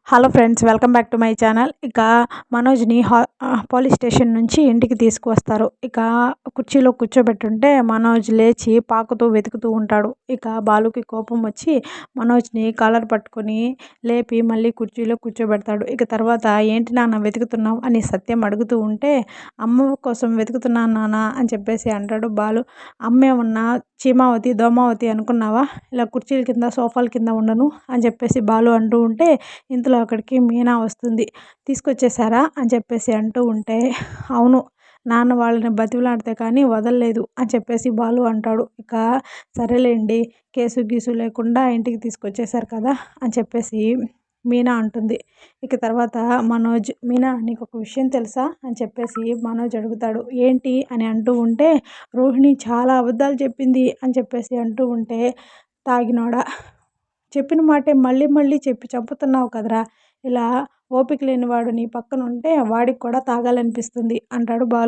Hello friends, welcome back to my channel. ఇక మనోజ్ని police station నుంచి ఇంటికి తీసుకువస్తారు. ఇక కుర్చీలో కూర్చోబెట్టుంటే మనోజ్ లేచి పాకుతూ వెతుకుతూ ఉంటాడు. ఇక బాలుకి కోపం వచ్చి మనోజ్ని కాలర్ పట్టుకొని లేపి మళ్ళీ కుర్చీలో కూర్చోబెడతాడు. ఇక తర్వాత ఏంటి నాన్న వెతుకుతున్నావు అని సత్యం అడుగుతూ ఉంటే, అమ్మ కోసం వెతుకుతున్నాను నాన్న అని చెప్పేసి అంటాడు బాలు. అమ్మే ఉన్న చీమావతి దోమావతి అనుకున్నావా, ఇలా కుర్చీల కింద సోఫాల కింద ఉండను అని చెప్పేసి బాలు అంటూ ఉంటే, ఇంతలో అక్కడికి మీనా వస్తుంది. తీసుకొచ్చేసారా అని చెప్పేసి అంటూ ఉంటే, అవును నాన్న వాళ్ళని బతిమలాడితే కానీ వదలలేదు అని చెప్పేసి బాలు అంటాడు. ఇక సరేలేండి, కేసు గీసు లేకుండా ఇంటికి తీసుకొచ్చేసారు కదా అని చెప్పేసి మీనా అంటుంది. ఇక తర్వాత మనోజ్, మీనా నీకు ఒక విషయం తెలుసా అని చెప్పేసి మనోజ్ అడుగుతాడు. ఏంటి అని అంటూ ఉంటే, రోహిణి చాలా అబద్ధాలు చెప్పింది అని చెప్పేసి అంటూ ఉంటే, తాగినోడా, చెప్పిన మాటే మళ్ళీ మళ్ళీ చెప్పి చంపుతున్నావు కదరా, ఇలా ఓపిక లేనివాడు నీ పక్కన ఉంటే వాడికి కూడా తాగాలనిపిస్తుంది అంటాడు బాలు.